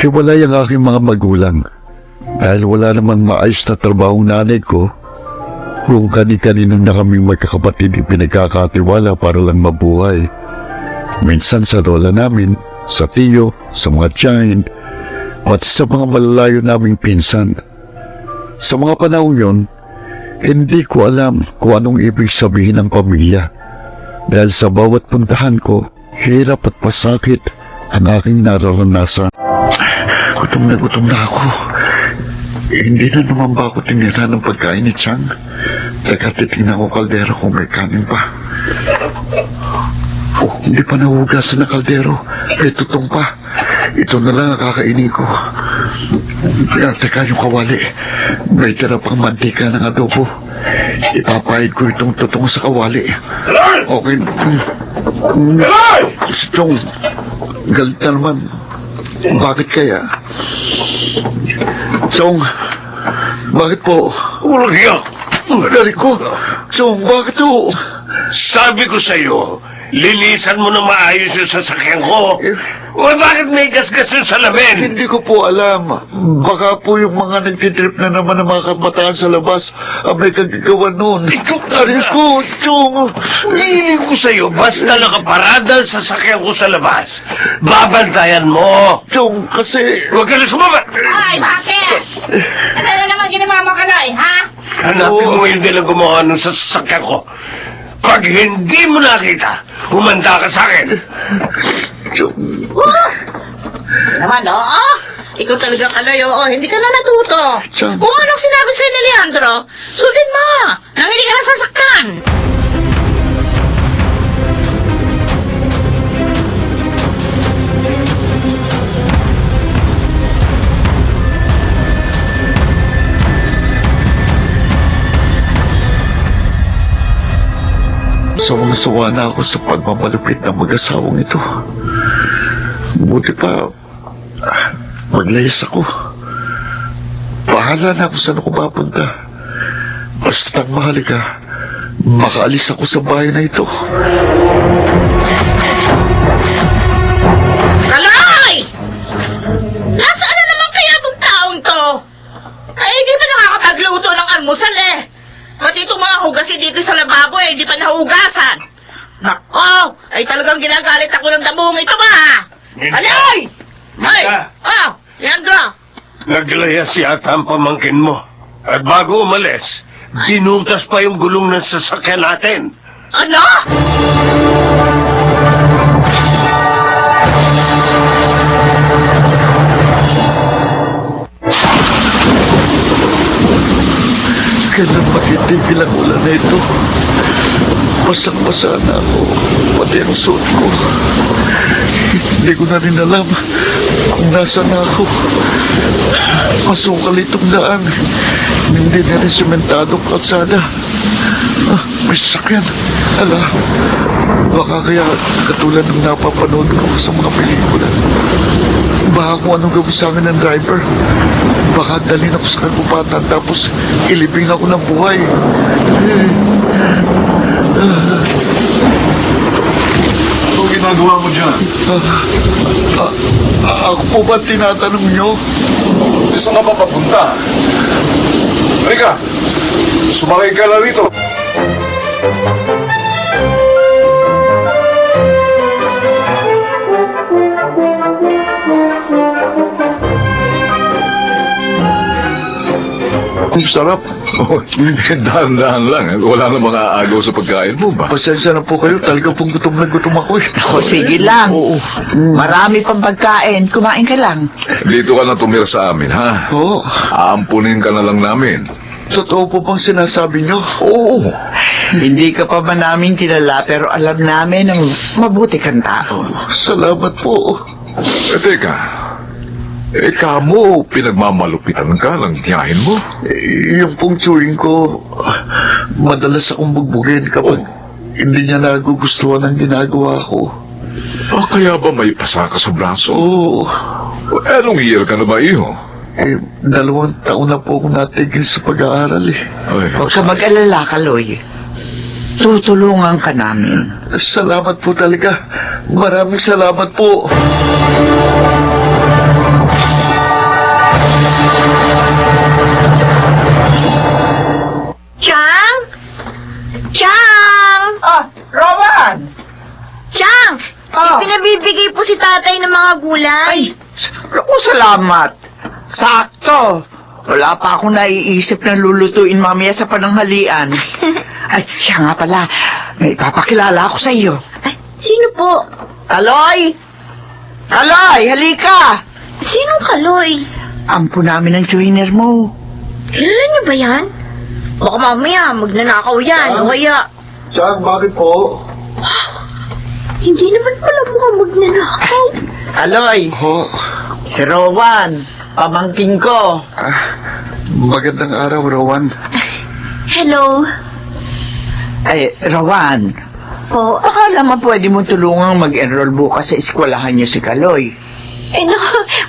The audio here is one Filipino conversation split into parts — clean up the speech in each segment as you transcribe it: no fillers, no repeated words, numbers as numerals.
Hiwalay ang aking mga magulang. Dahil wala namang maayos na trabaho ng nanay ko, kung kani-kanino na kaming magkakapatid ipinagkakatiwala para lang mabuhay. Minsan sa lola namin, sa tiyo, sa mga tiyahin, at sa mga malalayo naming pinsan. Sa mga panahon yun, hindi ko alam kung anong ibig sabihin ng pamilya. Dahil sa bawat puntahan ko, hirap at pasakit ang aking nararanasan. Gutom na ako. Hindi na naman ba ako tinira ng pagkain ni Chang? Teka, titingnan ko kaldero kung may kanin pa. Oh, hindi pa nahugasan ng kaldero. May tutong pa. Ito na lang ang kakainin ko. Teka, yung kawali. May tira pang mantika ng adobo. Ipapahid ko itong tutong sa kawali. Okay. Si Chong, galit na naman. Bakit kaya? Chong, bakit po? Walang hiyak! Galit ko. Chong, bakit po? Sabi ko sa'yo, linisan mo na maayos yung sasakyan ko. O bakit may gasgas yung salamin? Hindi ko po alam. Baka po yung mga nagtitrip na naman ng mga kabataan sa labas ang may kagagawa nun. Aray ko, Chong. Hiling ko sa'yo, basta nakaparada ang sasakyan ko sa labas. Babantayan mo. Chong, kasi... Huwag ka na sumabat. Ay, bakit? Ano na naman ginawa mo, Kaloy, ha? Hanapin mo yung nilang gumawa nun sa sasakyan ko. Pag hindi mo nakita, humanda ka sa akin. Chong... Naman, oo. Ikaw talaga, Kaloy, oo. Hindi ka na natuto. Chong... Kung anong sinabi sa'yo ni Leandro, sundin mo. Nang hindi ka nasasaktan. Sawang-sawa na ako sa pagmamalupit ng mag-asawang ito. Buti pa, maglayas ako. Bahala na kung saan ako mapunta. Bastang mahalaga, makaalis ako sa bahay na ito. Kaloy! Nasaan na naman kaya itong taong to? Ay, hindi pa nakakapagluto ng almusal eh. Pati itong mga hugasin dito sa lababo eh, hindi pa nahugasan. Nako, ay talagang ginagalit ako ng damong ito ba? Minta. Kaloy! Ay! Minta. Oh, Leandro! Naglayas yata ang pamangkin mo. At bago umalis, binutas pa yung gulong ng sasakyan natin. Ano? Kailan makitigil ang ulan na ito? Basang-basa na ako, pati ang suot ko. Hindi ko na rin alam kung nasa na ako. Masukal itong daan. Hindi na rin sementadong kalsada. May sasakyan. Ala, baka kaya katulad ng napapanood ko sa mga pelikula. Baka kung anong gawin sa akin ng driver. Baka dalhin ako sa kagubatan tapos ilibing ako ng buhay. Ano ginagawa mo dyan? Ako po ba tinatanong nyo? Saan ka ba papunta? Halika, sumakay ka na rito. Ang sarap. Oh, dahan-dahan lang. Wala na mga agaw sa pagkain mo ba? Pasensya na po kayo. Talaga pong gutom na gutom ako eh. O sige lang. Oo. Marami pang pagkain. Kumain ka lang. Dito ka na tumira sa amin, ha? Oo. Aampunin ka na lang namin. Totoo po bang sinasabi nyo? Oo. Hindi ka pa ba namin kilala pero alam namin ang mabuti kang tao. Salamat po. Teka. Kamo, pinagmamalupitan ka ng tiyahin mo? Yung pong chewing ko, madalas akong bugbugin kapag hindi niya nagugustuhan ang ginagawa ko. Kaya ba may pasa ka sa braso? Oo. Anong year ka na ba, iho? 2 taon na po akong natigil sa pag-aaral eh. Ay, Huwag ka mag-alala, Kaloy. Tutulungan ka namin. Salamat po talaga. Maraming salamat po. mga gulay. Naku, salamat. Sakto. Wala pa akong naiisip na lulutuin mamaya sa pananghalian. Ay, siya nga pala. May papakilala ako sa iyo. Ay, sino po? Kaloy! Kaloy, halika! Sinong Kaloy? Ampo namin ang joiner mo. Kilala niyo ba yan? Baka mamaya magnanakaw yan, o kaya... Chang, bakit po? Hindi naman pala mukhang magnanakaw. Kaloy, Ho, si Rowan, pamangking ko. magandang araw, Rowan. Hello. Ay, Rowan, Po. baka naman pwede mo tulungang mag-enroll bukas sa eskwelahan niyo si Kaloy. No,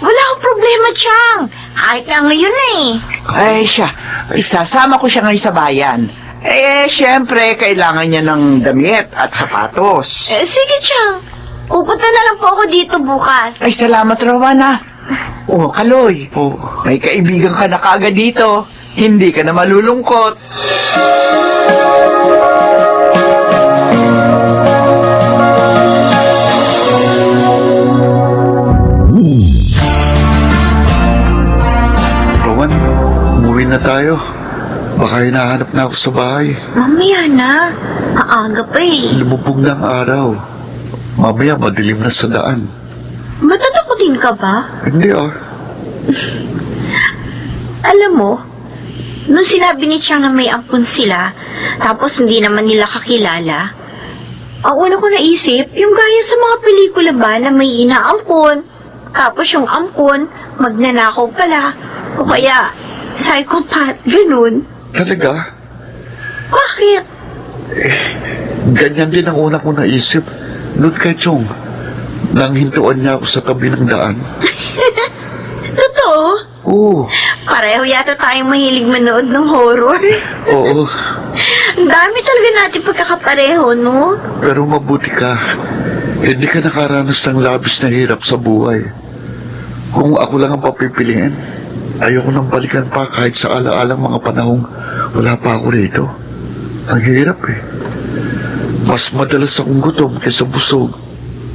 wala akong problema, Chang. Kahit na ngayon eh. Ay, siya. Isasama ko siya ngayon sa bayan. Siyempre, kailangan niya ng damit at sapatos. Sige, Chang. Pupunta na lang po ako dito bukas. Ay, salamat, Rowan, Oh, Kaloy, Oh, may kaibigan ka na kaagad dito. Hindi ka na malulungkot. Rowan, umuwi na tayo. Baka hinahanap na ako sa bahay. Mamaya na. Maaga pa eh. Lumubog na ang araw. Mamaya madilim na sa daan. Matatakotin ka ba? Hindi Alam mo, nung sinabi ni Chang na may ampun sila, tapos hindi naman nila kakilala, ang una ko naisip, yung gaya sa mga pelikula ba na may inaampun, tapos yung ampun, magnanakaw pala, o kaya, psychopath, ganun. Talaga? Bakit? Ganyan din ang una kong naisip. Noon kay Chong, nang hintuan niya ako sa tabi ng daan. Totoo? Oo, Pareho yata tayong mahilig manood ng horror. oo. Ang dami talaga natin pagkakapareho, no? Pero mabuti ka. Hindi ka nakaranas ng labis na hirap sa buhay. Kung ako lang ang papipiliin, ayoko nang balikan pa kahit sa alaalang mga panahong wala pa ako rito. Ang hirap eh. Mas madalas akong gutom kaysa busog.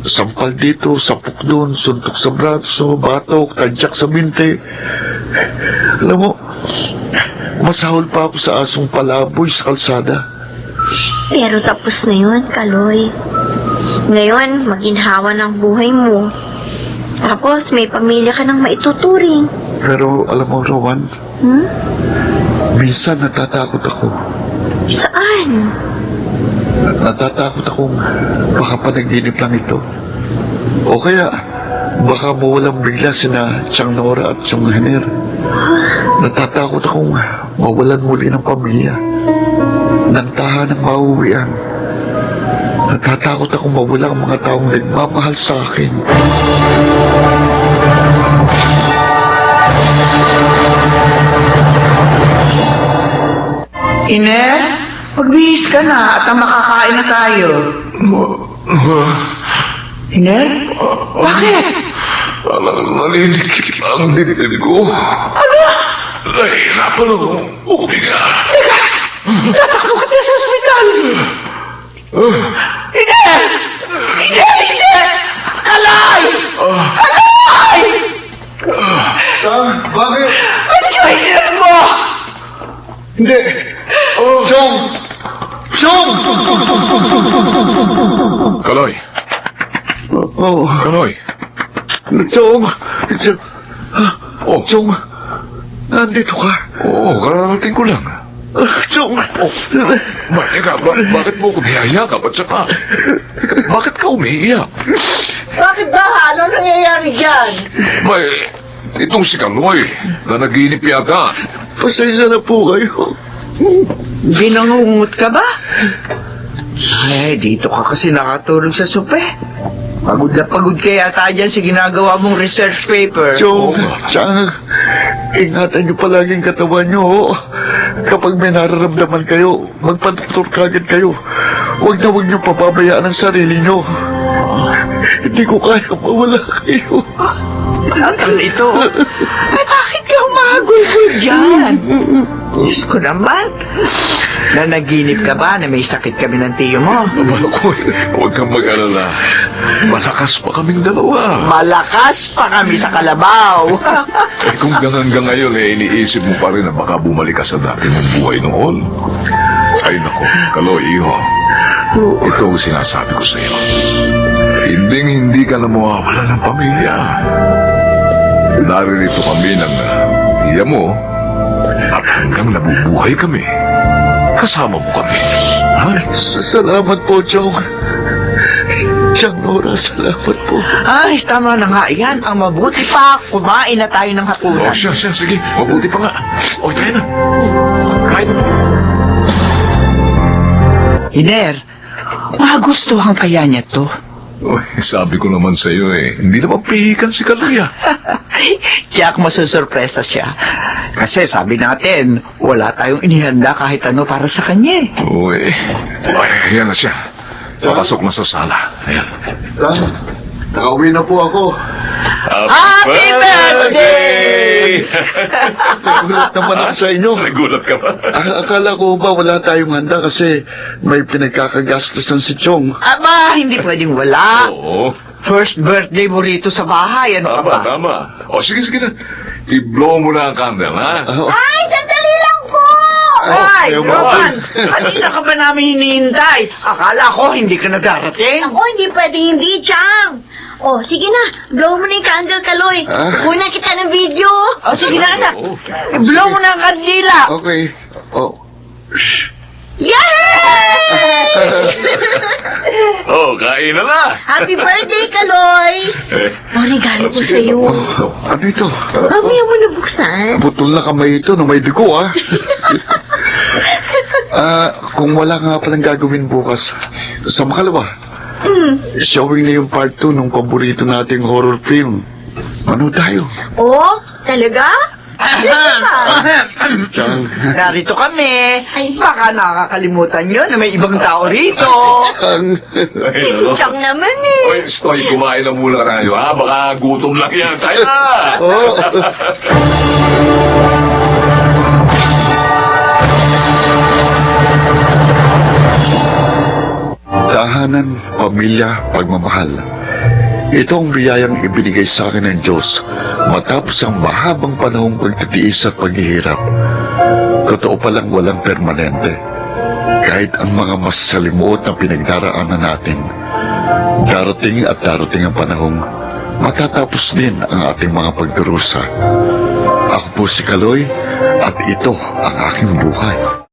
Sampal dito, sapok doon, suntok sa braso, batok, tadyak sa binte. Alam mo, masahol pa ako sa asong palaboy sa kalsada. Pero tapos na yun, Kaloy. Ngayon, maginhawa ng buhay mo. Tapos, may pamilya ka nang maituturing. Pero alam mo, Rowan, minsan natatakot ako. Saan? Natatakot akong baka panaginip lang ito. O kaya, baka mawalang bigla sina Chang Nora at Chong Henner. Natatakot akong mawalan muli ng pamilya, ng tahanang mauwian. Natatakot akong mawala ang mga taong nagmamahal sa akin. Iner, magbihis ka na at makakain na tayo. Iner? Bakit? Nalilikit ang dibdib ko. Ano? Nahihirapan akong umiga. Teka! Tatakbo ka tayo sa ospital! Iner! Iner! Iner! Kalay! Kalay! Chang, bakit? Ano yung Iner mo? Hindi! Chong! Chong! Kaloy! Oh, Kaloy! Chong! Chong! Oh, Chong! Nandito ka? oo, kararating ko lang. Chong! Teka, bakit mo ko niyayakap at saka, bakit ka umiiyak? Bakit ba? Ano nangyayari dyan? May, itong si Kaloy, na naginip yata. Pasensya na po kayo. Binangungot ka ba? Ay, dito ka kasi nakatulog sa supe. Pagod na pagod ka yata dyan sa ginagawa mong research paper. Chong, Chang, ingatan niyo palagi ang katawan niyo, ho. Kapag may nararamdaman kayo, magpadoktor kagad kayo. Huwag niyo papabayaan ang sarili niyo. Hindi ko kaya mawala kayo. Ano ito? Ay, bakit ka humagulgul dyan? Diyos ko naman. Nanaginip ka ba na may sakit kami ng tiyo mo? Naku, huwag kang mag-alala. Malakas pa kaming dalawa. Malakas pa kami sa kalabaw. Eh kung hanggang ngayon iniisip mo pa rin na baka bumalik ka sa dati mong buhay noon. Ay naku, Kaloy, iho. Ito ang sinasabi ko sa iyo. Hindi ka na mawawala ng pamilya. Naririto kami ng iya mo at hanggang nabubuhay kami. Kasama mo kami. Ha? Salamat po, Chong. Chong Nora, salamat po. Ay, tama na nga yan. Ang mabuti pa, kumain na tayo ng hapunan. O siya, sige. Mabuti pa nga. O, tayo na. Kain na. Hiner, magustuhan kaya niya to? Uy, sabi ko naman sa iyo hindi naman pihikan si Kaloy. Tiyak masusurpresa siya. Kasi sabi natin, wala tayong inihanda kahit ano para sa kanya. Uy, ayan na siya. Papasok na sa sala. Ayan. Nakauwi na po ako. Happy birthday! Nagulat naman ako sa inyo. Nagulat ka ba? Akala ko ba wala tayong handa kasi may pinagkakagastusan si Chong. Aba, hindi pwedeng wala. Oo. First birthday mo rito sa bahay. Ano ka ba? Tama. O, sige na. I-blow mo na ang candle, ha? Ay, sandali lang po! Ay, ayaw mo. Roman! Kanina ka ba namin hinihintay? Akala ko hindi ka nagdarating. Ako, hindi pwedeng hindi, Chang. Oh, sige na. Blow mo na yung candle, Kaloy. Kukunan kita ng video. O, sige na, anak. Oo. I-blow mo na ang kandila. Okay. Oh. Yay! Oh, kain na na. Happy birthday, Kaloy! May regalo ko sa'yo. Ano ito? Mamaya mo nabuksan. Putol na kamay ito na may dugo, ah. Kung wala nga palang gagawin bukas, sa makalawa, showing na yung part 2 ng paborito nating horror film. Ano tayo? Oh, talaga? Sige pa. Chang. Narito kami. Baka nakakalimutan nyo na may ibang tao rito. Chang. Chang naman eh. Uy, Stoy, kumain na muna tayo, ha? Baka gutom lang yan. Tayo na! Oh. Tahanan, pamilya, pagmamahal. Ito ang biyayang ibinigay sa akin ng Diyos matapos ang mahabang panahong pagtitiis at paghihirap. Totoo palang walang permanente. Kahit ang mga mas salimuot na pinagdaraanan natin, darating at darating ang panahong matatapos din ang ating mga pagdurusa. Ako po si Kaloy at ito ang aking buhay.